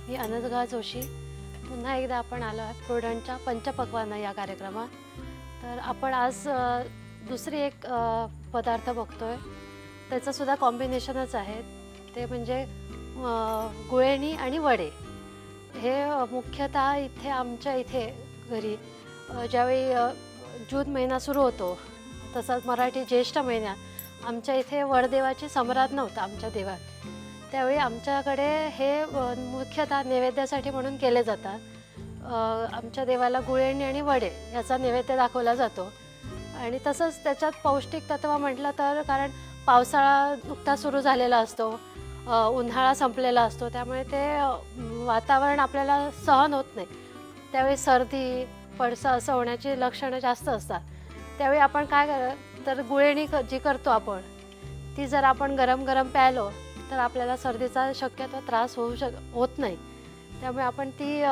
मी अनघा जोशी. पुन्हा एकदा आपण आलो आहे प्रोडंटच्या पंचपक्वान्न या कार्यक्रमात. तर आपण आज दुसरी एक पदार्थ बघतोय. त्याचंसुद्धा कॉम्बिनेशनच आहे. ते म्हणजे गुळेणी आणि वडे. हे मुख्यतः इथे आमच्या इथे घरी ज्यावेळी जून महिना सुरू होतो, तसंच मराठी ज्येष्ठ महिन्यात आमच्या इथे वडदेवाची संराध नव्हता आमच्या देवात. त्यावेळी आमच्याकडे हे मुख्यतः नैवेद्यासाठी म्हणून केले जातात. आमच्या देवाला गुळेणी आणि वडे याचा नैवेद्य दाखवला जातो. आणि तसंच त्याच्यात पौष्टिक तत्व म्हटलं तर, कारण पावसाळा नुकताच सुरू झालेला असतो, उन्हाळा संपलेला असतो, त्यामुळे ते वातावरण आपल्याला सहन होत नाही. त्यावेळी सर्दी पडसं असं होण्याची लक्षणं जास्त असतात. त्यावेळी आपण काय तर गुळेणी जी करतो आपण, ती जर आपण गरम गरम प्यायलो तर आपल्याला सर्दीचा शक्यतो त्रास होत नाही. त्यामुळे आपण ती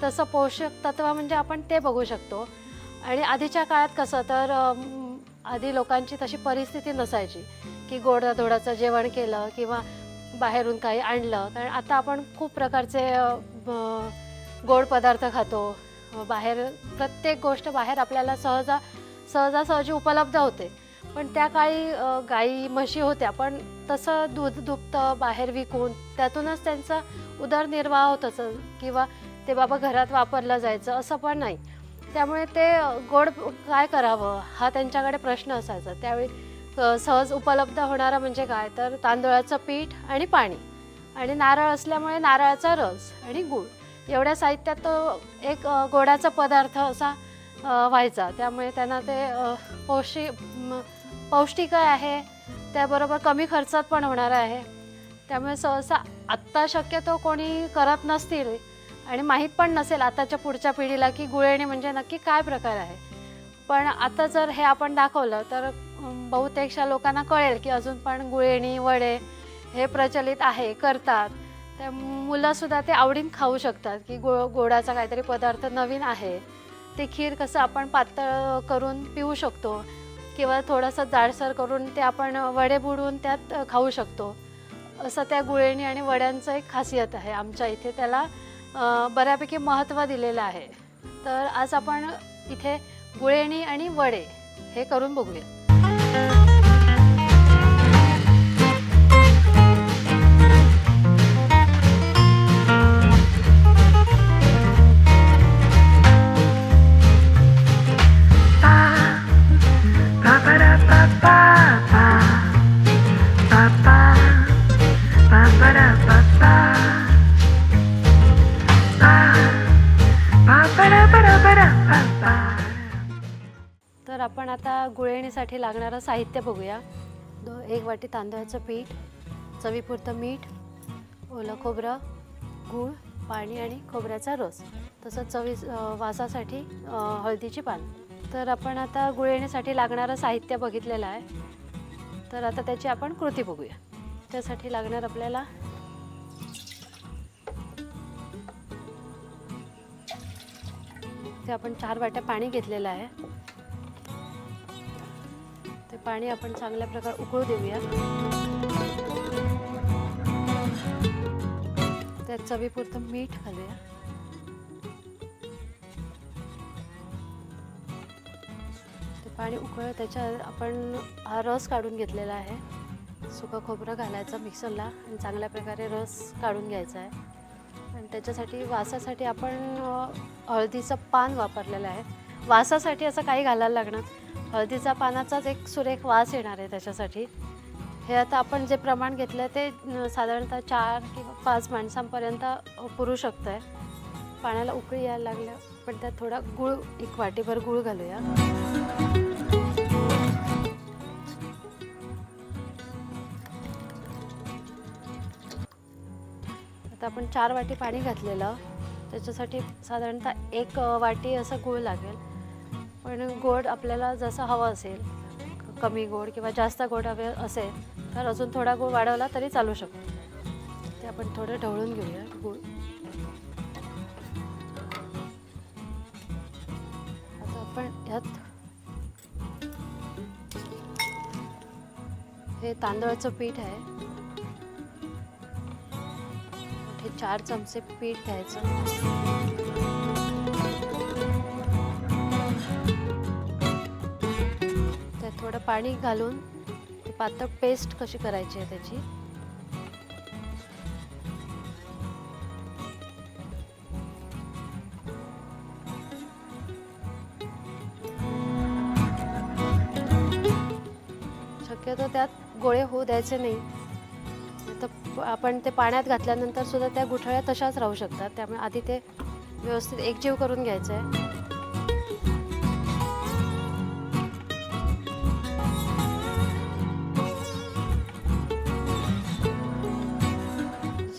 तसं पोषक तत्व म्हणजे आपण ते बघू शकतो. आणि आधीच्या काळात कसं तर आधी लोकांची तशी परिस्थिती नसायची की गोडाधोडाचं जेवण केलं किंवा बाहेरून काही आणलं. कारण आता आपण खूप प्रकारचे गोड पदार्थ खातो. बाहेर प्रत्येक गोष्ट बाहेर आपल्याला सहजासहजी उपलब्ध होते. पण त्या काळी गाई म्हशी होत्या, पण तसं दूध दुभतं बाहेर विकून त्यातूनच त्यांचा उदरनिर्वाह होत असं, किंवा ते बाबा घरात वापरलं जायचं असं पण नाही. त्यामुळे ते गोड काय करावं हा त्यांच्याकडे प्रश्न असायचा. त्यावेळी सहज उपलब्ध होणारं म्हणजे काय तर तांदूळाचं पीठ आणि पाणी आणि नारळ असल्यामुळे नारळाचा रस आणि गूळ एवढ्या साहित्यात तो एक गोडाचा पदार्थ असा व्हायचा. त्यामुळे त्यांना ते पौष्टिक आहे, त्याबरोबर कमी खर्चात पण होणार आहे. त्यामुळे सहसा आत्ता शक्यतो कोणी करत नसतील आणि माहीत पण नसेल आताच्या पुढच्या पिढीला की गुळेणी म्हणजे नक्की काय प्रकार आहे. पण आता जर हे आपण दाखवलं तर बहुतेकशा लोकांना कळेल की अजून पण गुळेणी वडे हे प्रचलित आहे, करतात. त्या मुलंसुद्धा ते आवडीने खाऊ शकतात की गोडाचा काहीतरी पदार्थ नवीन आहे. ते खीर कसं आपण पातळ करून पिऊ शकतो किंवा थोडंसं जाडसर करून ते आपण वडे बुडवून त्यात खाऊ शकतो. असं त्या गुळेणी आणि वड्यांचं एक खासियत आहे. आमच्या इथे त्याला बऱ्यापैकी महत्त्व दिलेलं आहे. तर आज आपण इथे गुळेणी आणि वडे हे करून बघूया. तर आपण आता गुळेणीसाठी लागणारं साहित्य बघूया. 1 वाटी तांदळाचं पीठ, चवीपुरतं मीठ, ओलं खोबरं, गूळ, पाणी आणि खोबऱ्याचा रस, तसंच वासासाठी हळदीची पानं. तर आपण आता गुळेणीसाठी लागणारं साहित्य बघितलेलं आहे. तर आता त्याची आपण कृती बघूया. त्यासाठी लागणार आपल्याला ते आपण 4 वाट्या पाणी घेतलेलं आहे. ते पाणी आपण चांगल्या प्रकारे उकळू देऊया. त्यात चवीपुरतं मीठ घालूया. ते पाणी उकळलं त्याच्यात आपण हा रस काढून घेतलेला आहे. सुकं खोबरं घालायचं मिक्सरला आणि चांगल्या प्रकारे रस काढून घ्यायचा आहे. आणि त्याच्यासाठी वासासाठी आपण हळदीचं पान वापरलेलं आहे. वासासाठी असं काही घालायला लागणार, हळदीचा पानाचाच एक सुरेख वास येणार आहे त्याच्यासाठी. हे आता आपण जे प्रमाण घेतलं ते साधारणतः 4 किंवा 5 माणसांपर्यंत पुरू शकतं आहे. पाण्याला उकळी यायला लागलं पण त्यात थोडा गूळ, 1 वाटीभर गूळ घालूया. आता आपण 4 वाटी पाणी घातलेलं, त्याच्यासाठी साधारणतः 1 वाटी असं गूळ लागेल. पण गोड आपल्याला जसं हवं असेल, कमी गोड किंवा जास्त गोड हवे असेल तर अजून थोडा गूळ वाढवला तरी चालू शकतो. ते आपण थोडं ढवळून घेऊया गूळ. आता आपण यात हे तांदळाचं पीठ आहे, 4 चमचे पीठ घ्यायचं. त्यात थोडं पाणी घालून पातळ पेस्ट कशी करायची आहे त्याची. शक्यतो त्यात गोळे होऊ द्यायचे नाही, तर आपण ते पाण्यात घातल्यानंतर सुद्धा त्या गुठळ्या तशाच राहू शकतात. त्यामुळे आधी ते व्यवस्थित एकजीव करून घ्यायचं आहे.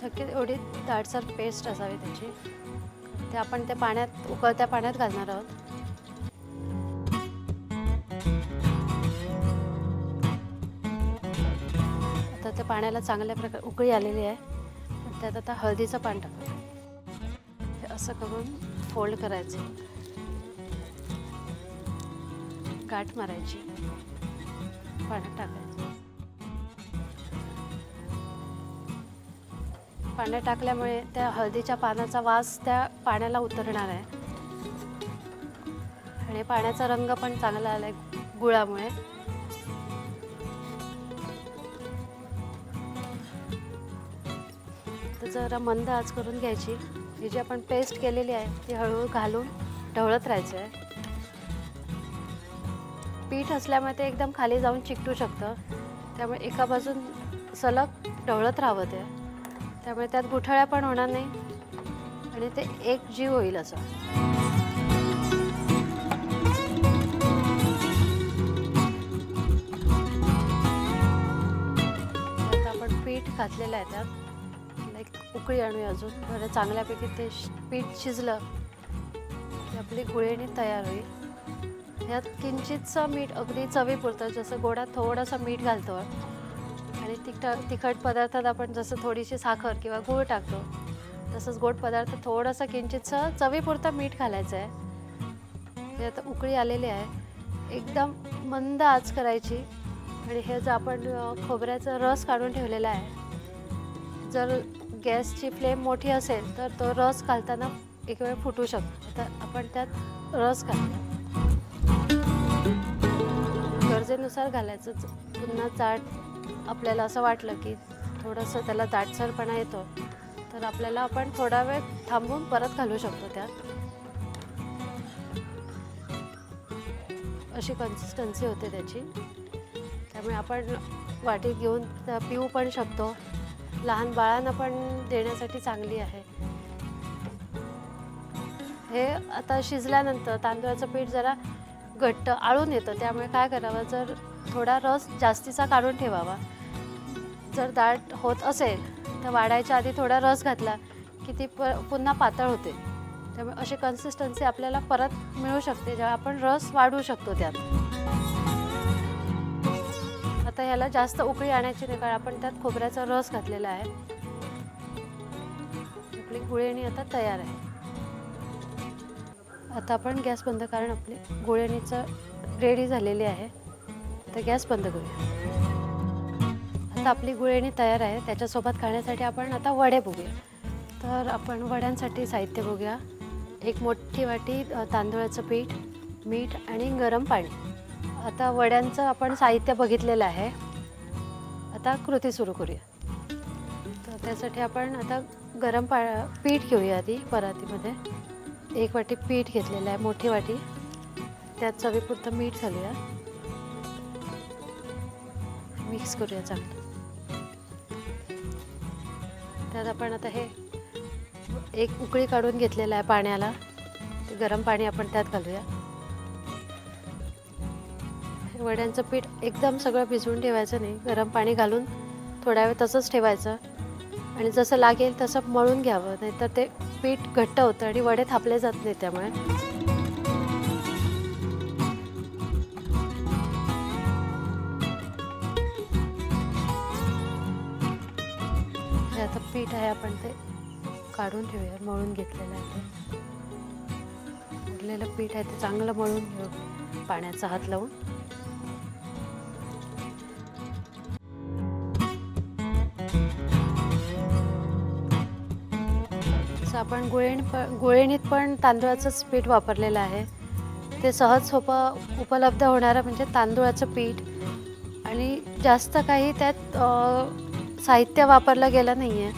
शक्य एवढी दाटसर पेस्ट असावी त्याची. ते आपण ते पाण्यात उकळत्या पाण्यात घालणार आहोत. आता त्या पाण्याला चांगल्या प्रकारे उकळी आलेली आहे. त्यात आता हळदीचं पान टाकू. हे असं करून फोल्ड करायचं, गाठ मारायची, पाण्यात टाकायचं. पाण्यात टाकल्यामुळे त्या हळदीच्या पानाचा वास त्या पाण्याला उतरणार आहे आणि पाण्याचा रंग पण चांगला आलाय गुळामुळे. तर जरा मंद आच करून घ्यायची. ही जी आपण पेस्ट केलेली आहे ती हळूहळू घालून ढवळत राहायचं आहे. पीठ असल्यामुळे ते एकदम खाली जाऊन चिकटू शकतं, त्यामुळे एका बाजून सलग ढवळत राहावं ते. त्यामुळे त्यात गुठळ्या पण होणार नाही आणि ते एक जीव होईल असं. आता आपण पीठ घातलेलं आहे, त्यात एक उकळी आणूया अजून. बरं चांगल्यापैकी ते पीठ शिजलं की आपली गुळेणी तयार होईल. यात किंचितचं मीठ, अगदी चवीपुरतं. जसं गोडात थोडंसं मीठ घालतो आणि तिखट पदार्थात आपण जसं थोडीशी साखर किंवा गूळ टाकतो, तसंच गोड पदार्थ थोडंसं किंचितचं चवीपुरतं मीठ घालायचं आहे. हे आता उकळी आलेली आहे. एकदम मंद आच करायची आणि हे जर आपण खोबऱ्याचा रस काढून ठेवलेला आहे, जर गॅसची फ्लेम मोठी असेल तर तो रस घालताना एक वेळ फुटू शकतो. तर आपण त्यात रस घालतो, गरजेनुसार घालायचं. पुन्हा जाड आपल्याला असं वाटलं की थोडंसं त्याला दाटसरपणा येतो, तर आपल्याला आपण थोडा वेळ थांबून परत घालू शकतो त्यात. अशी कन्सिस्टन्सी होते त्याची. त्यामुळे आपण वाटीत घेऊन पिऊ पण शकतो. लहान बाळांना पण देण्यासाठी चांगली आहे. हे आता शिजल्यानंतर तांदूळाचं पीठ जरा घट्ट आळून येतं, त्यामुळे काय करावं, जर थोडा रस जास्तीचा काढून ठेवावा. जर दाट होत असेल तर वाढायच्या आधी थोडा रस घातला की ती पुन्हा पातळ होते. त्यामुळे अशी कन्सिस्टन्सी आपल्याला परत मिळू शकते, जेव्हा आपण रस वाढवू शकतो त्यात. आता ह्याला जास्त उकळी आणायची नाही, कारण आपण त्यात खोबऱ्याचा रस घातलेला आहे. आपली गुळेणी आता तयार आहे. आता आपण गॅस बंद, कारण आपली गुळेणीचं रेडी झालेली आहे. तर गॅस बंद करूया. आता आपली गुळेणी तयार आहे. त्याच्यासोबत खाण्यासाठी आपण आता वडे बघूया. तर आपण वड्यांसाठी साहित्य बघूया. एक मोठी वाटी तांदूळाचं पीठ, मीठ आणि गरम पाणी. आता वड्यांचं आपण साहित्य बघितलेलं आहे. आता कृती सुरू करूया. तर त्यासाठी आपण आता गरम पीठ घेऊया आधी परातीमध्ये. एक वाटी पीठ घेतलेलं आहे, मोठी वाटी. त्यात चवीपुरतं मीठ घालूया, मिक्स करूया चांगलं. त्यात आपण आता हे एक उकळी काढून घेतलेलं आहे पाण्याला, ते गरम पाणी आपण त्यात घालूया. वड्यांचं पीठ एकदम सगळं भिजवून ठेवायचं नाही, गरम पाणी घालून थोड्या वेळ तसंच ठेवायचं आणि जसं लागेल तसं मळून घ्यावं, नाहीतर ते पीठ घट्ट होतं आणि वडे थापले जात नाही. त्यामुळे हे आता पीठ आहे, आपण ते काढून ठेवूया. मळून घेतलेलं आहे ते उरलेलं पीठ आहे, ते चांगलं मळून घेऊ पाण्याचा हात लावून. आपण गुळणीत पण तांदूळाचंच पीठ वापरलेलं आहे. ते सहज सोपं उपलब्ध होणारं म्हणजे तांदूळाचं पीठ आणि जास्त काही त्यात साहित्य वापरलं गेलं नाही आहे.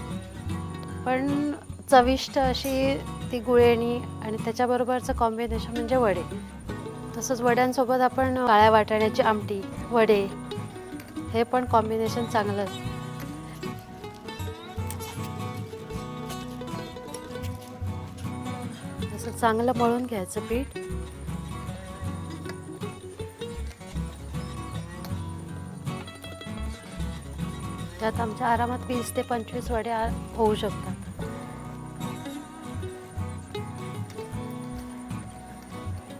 पण चविष्ट अशी ती गुळणी आणि त्याच्याबरोबरचं कॉम्बिनेशन म्हणजे वडे. तसंच वड्यांसोबत आपण काळ्या वाटाण्याची आमटी, वडे हे पण कॉम्बिनेशन चांगलं असतं. असं चांगलं मळून घ्यायचं पीठ. त्यात आमच्या आरामात 20 ते 25 वडे होऊ शकतात.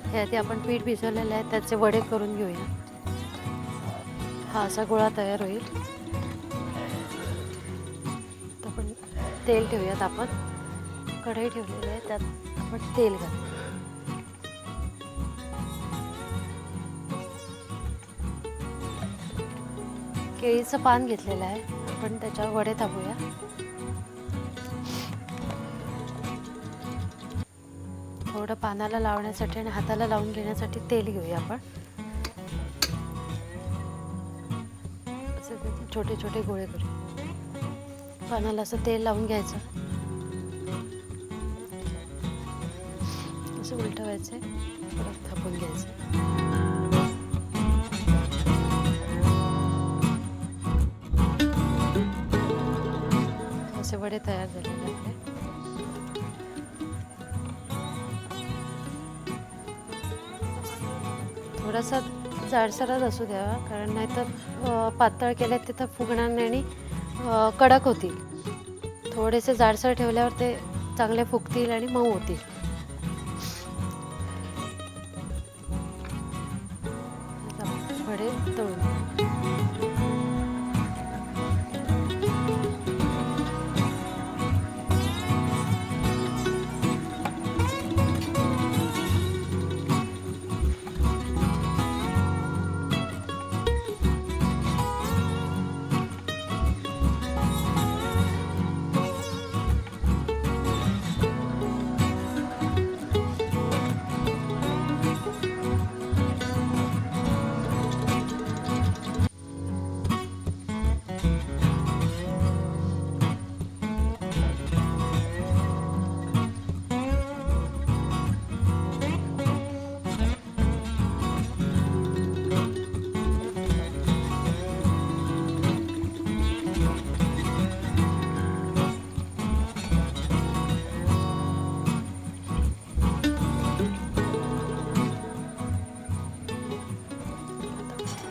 हे आधी आपण पीठ भिजवलेलं आहे त्याचे वडे करून घेऊया. हा असा गोळा तयार होईल. तर आपण तेल ठेवूयात. आपण कढई ठेवलेली आहे त्यात आपण तेल घालू. केळीचं पान घेतलेलं आहे, आपण त्याच्यावर वडे थापूया. थोडं पानाला लावण्यासाठी आणि हाताला लावून घेण्यासाठी तेल घेऊया आपण. असे छोटे छोटे गोळे करू. पानाला असं तेल लावून घ्यायचं, असं उलटवायचे, परत थापून घ्यायचं. असे वडे तयार झालेले आपले. थोडासा जाडसरच असू द्यावा, कारण नाहीतर पातळ केले तिथं फुगणार नाही आणि कडक होतील. थोडेसे जाडसर ठेवल्यावर ते चांगले फुगतील आणि मऊ होतील. वडे तळून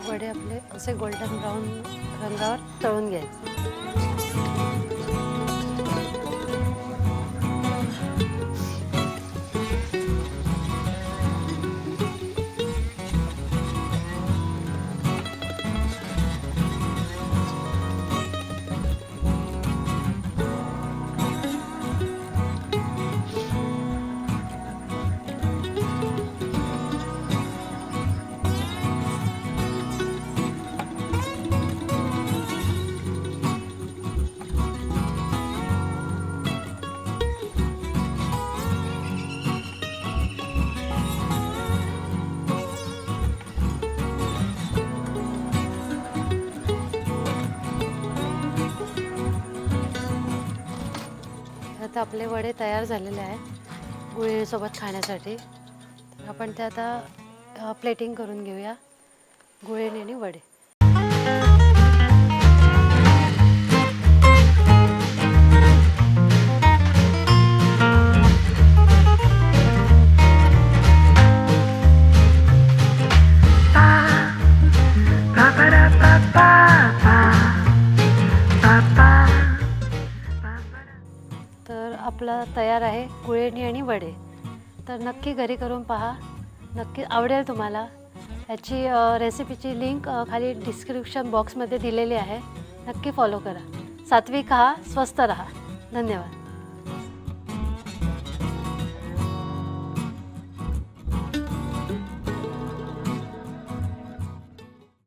वडे आपले असे गोल्डन ब्राऊन रंगावर तळून घ्यायचे. आता आपले वडे तयार झालेले आहे गुळीसोबत खाण्यासाठी. तर आपण ते आता प्लेटिंग करून घेऊया, गुळणी आणि वडे. तर आपला तयार आहे गुळणी आणि वडे. तर नक्की घरी करून पहा, नक्की आवडेल तुम्हाला. याची रेसिपीची लिंक खाली डिस्क्रिप्शन बॉक्समध्ये दिलेली आहे. नक्की फॉलो करा. सात्विक खा, स्वस्थ रहा. धन्यवाद.